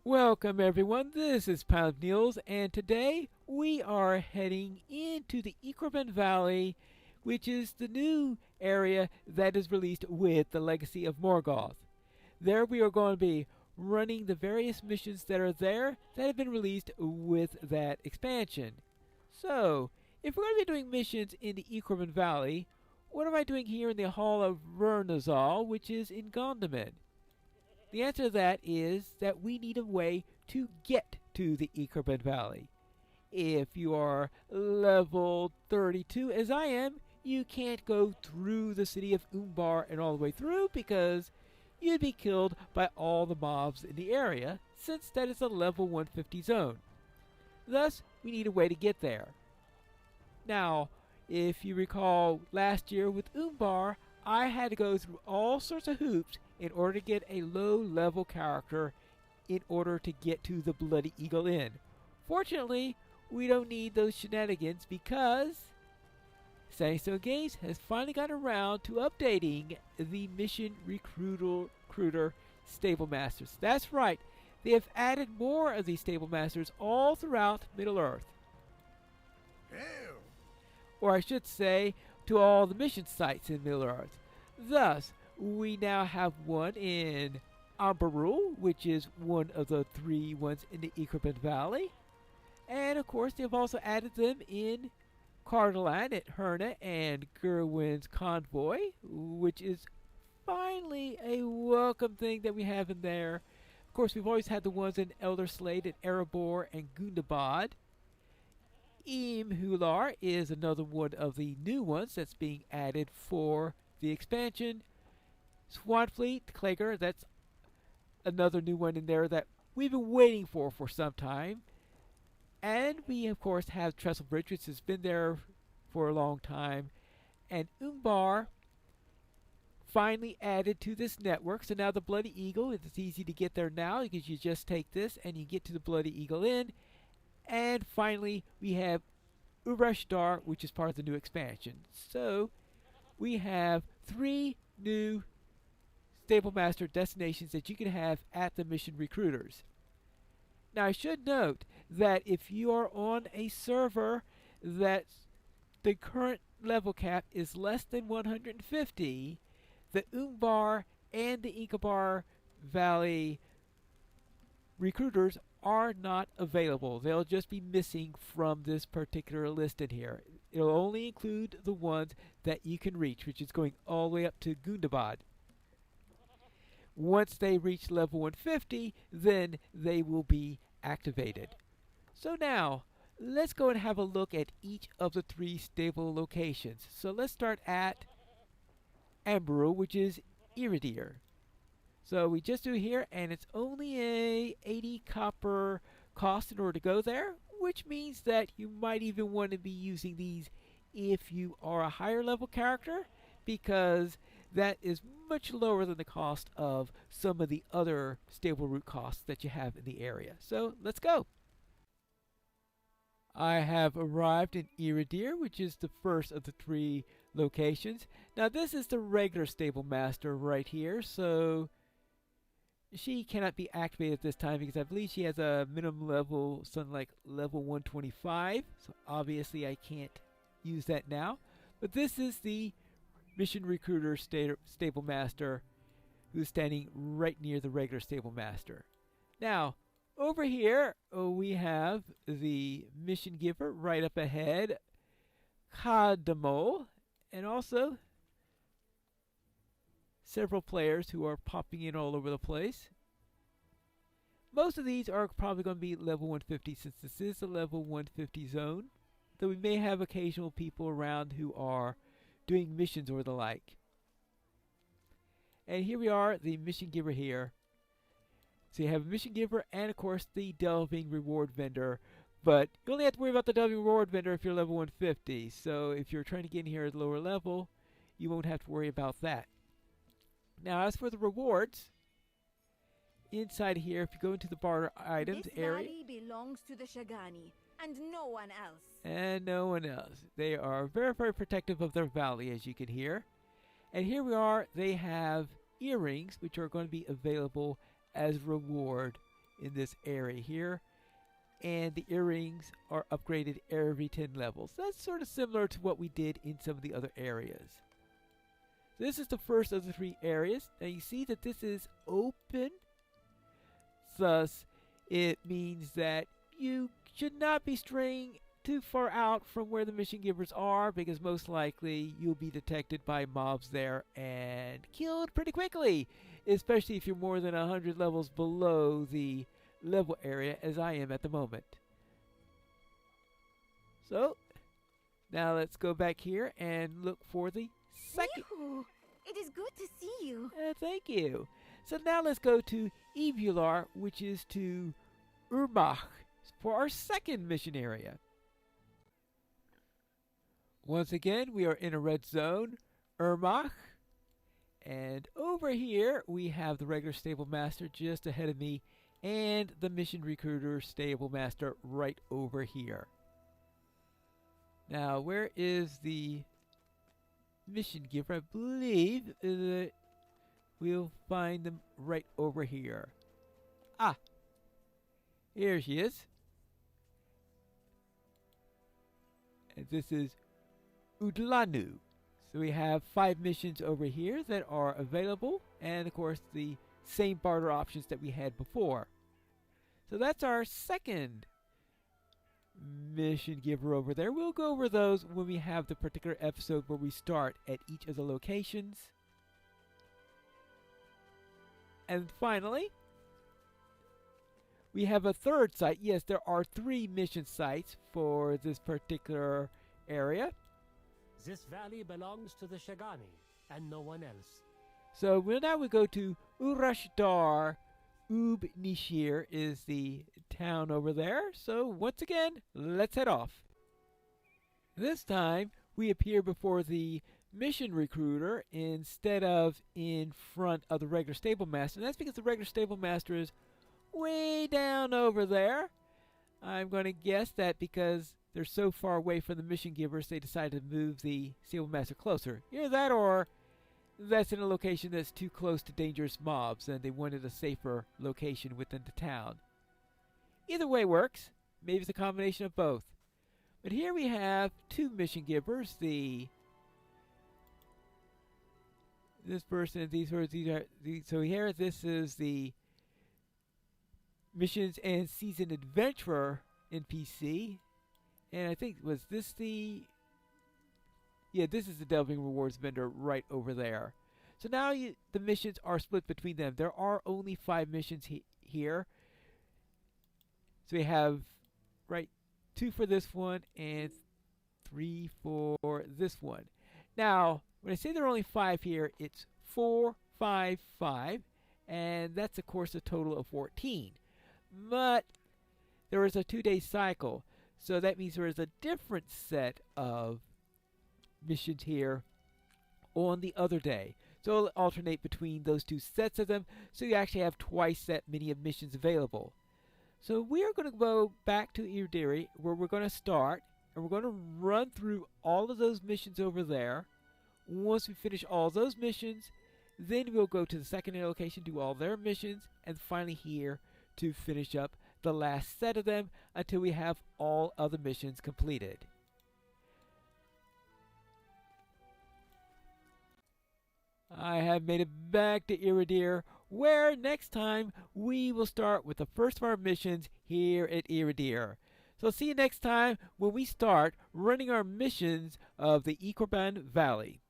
Welcome everyone, this is Pound Niels, and today we are heading into the Ikorban Valley, which is the new area that is released with the Legacy of Morgoth. There we are going to be running the various missions that are there that have been released with that expansion. So, if we're going to be doing missions in the Ikorban Valley, what am I doing here in the Hall of Vernazal, which is in Gondaman? The answer to that is that we need a way to get to the Ikorban Valley. If you are level 32, as I am, you can't go through the city of Umbar and all the way through because you'd be killed by all the mobs in the area, since that is a level 150 zone. Thus, we need a way to get there. Now, if you recall last year with Umbar, I had to go through all sorts of hoops in order to get a low-level character in order to get to the Bloody Eagle Inn. Fortunately, we don't need those shenanigans because Standing Stone Games has finally gotten around to updating the Mission Recruiter Stable Masters. That's right, they have added more of these Stable Masters all throughout Middle-earth. Ew. Or I should say, to all the mission sites in Middle-earth. Thus, we now have one in Ambarul, which is one of the three ones in the Ikorban Valley. And of course, they've also added them in Cardolan at Herna and Gerwin's Convoy, which is finally a welcome thing that we have in there. Of course, we've always had the ones in Elder Slade at Erebor and Gundabad. Imhular is another one of the new ones that's being added for the expansion. Swanfleet, Klager, that's another new one in there that we've been waiting for some time. And we, of course, have Trestle Bridge, which has been there for a long time. And Umbar finally added to this network. So now the Bloody Eagle, it's easy to get there now because you just take this and you get to the Bloody Eagle Inn. And finally, we have Urashtar, which is part of the new expansion. So we have three new Stable Master destinations that you can have at the Mission Recruiters. Now I should note that if you are on a server that the current level cap is less than 150, the Umbar and the Ikorban Valley recruiters are not available. They'll just be missing from this particular list in here. It'll only include the ones that you can reach, which is going all the way up to Gundabad. Once they reach level 150, then they will be activated. So now, let's go and have a look at each of the three stable locations. So let's start at Ambarul, which is Iridir. So we just do here, and it's only a 80 copper cost in order to go there, which means that you might even want to be using these if you are a higher level character, because that is much lower than the cost of some of the other stable route costs that you have in the area. So let's go. I have arrived in Iridir, which is the first of the three locations. Now this is the regular stable master right here, so she cannot be activated this time because I believe she has a minimum level, something like level 125. So obviously I can't use that now. But this is the Mission Recruiter Stable Master who's standing right near the regular Stable Master. Now, over here we have the Mission Giver right up ahead, Kadamo, and also several players who are popping in all over the place. Most of these are probably going to be level 150 since this is a level 150 zone, though we may have occasional people around who are doing missions or the like. And here we are, the Mission Giver here. So you have a Mission Giver and of course the Delving Reward Vendor, but you only have to worry about the Delving Reward Vendor if you're level 150, so if you're trying to get in here at a lower level, you won't have to worry about that. Now as for the rewards, inside here, if you go into the barter items area, This valley belongs to the Shagani, and no one else. and no one else. They are very, very protective of their valley, as you can hear. And here we are, they have earrings, which are going to be available as reward in this area here, and the earrings are upgraded every 10 levels. That's sort of similar to what we did in some of the other areas. This is the first of the 3 areas. Now you see that this is open, thus it means that you should not be straying too far out from where the mission givers are, because most likely you'll be detected by mobs there and killed pretty quickly, especially if you're more than 100 levels below the level area, as I am at the moment. So now let's go back here and look for the second. Yoo-hoo! It is good to see you. Thank you. So now let's go to Evular, which is to Urmach, for our second mission area. Once again, we are in a red zone, Urmach. And over here, we have the regular stable master just ahead of me, and the mission recruiter stable master right over here. Now, where is the mission giver? I believe that we'll find them right over here. Ah, here she is. And this is Udlanu. So we have 5 missions over here that are available, and of course the same barter options that we had before. So that's our second mission giver over there. We'll go over those when we have the particular episode where we start at each of the locations. And finally, we have a third site. Yes, there are 3 mission sites for this particular area. This valley belongs to the Shagani and no one else. So now we go to Urashdar. Ub Nishir is the town over there. So once again, let's head off. This time, we appear before the mission recruiter instead of in front of the regular stable master. And that's because the regular stable master is way down over there. I'm going to guess that because they're so far away from the mission givers, they decided to move the stable master closer. Either that, or that's in a location that's too close to dangerous mobs and they wanted a safer location within the town. Either way works. Maybe it's a combination of both. But here we have 2 mission givers. This person, so here this is the Missions and Season Adventurer NPC. And I think, was this the... Yeah, this is the Delving Rewards vendor right over there. So now the missions are split between them. There are only 5 missions here. So we have, 2 for this one and 3 for this one. Now, when I say there are only 5 here, it's 4, 5, 5. And that's, of course, a total of 14. But there is a 2-day cycle. So that means there is a different set of missions here on the other day. So it'll alternate between those 2 sets of them, so you actually have twice that many of missions available. So we are going to go back to Irdiri, where we're going to start, and we're going to run through all of those missions over there. Once we finish all those missions, then we'll go to the secondary location, do all their missions, and finally here to finish up the last set of them until we have all other missions completed. I have made it back to Iridir, where next time we will start with the first of our missions here at Iridir. So see you next time when we start running our missions of the Ikorban Valley.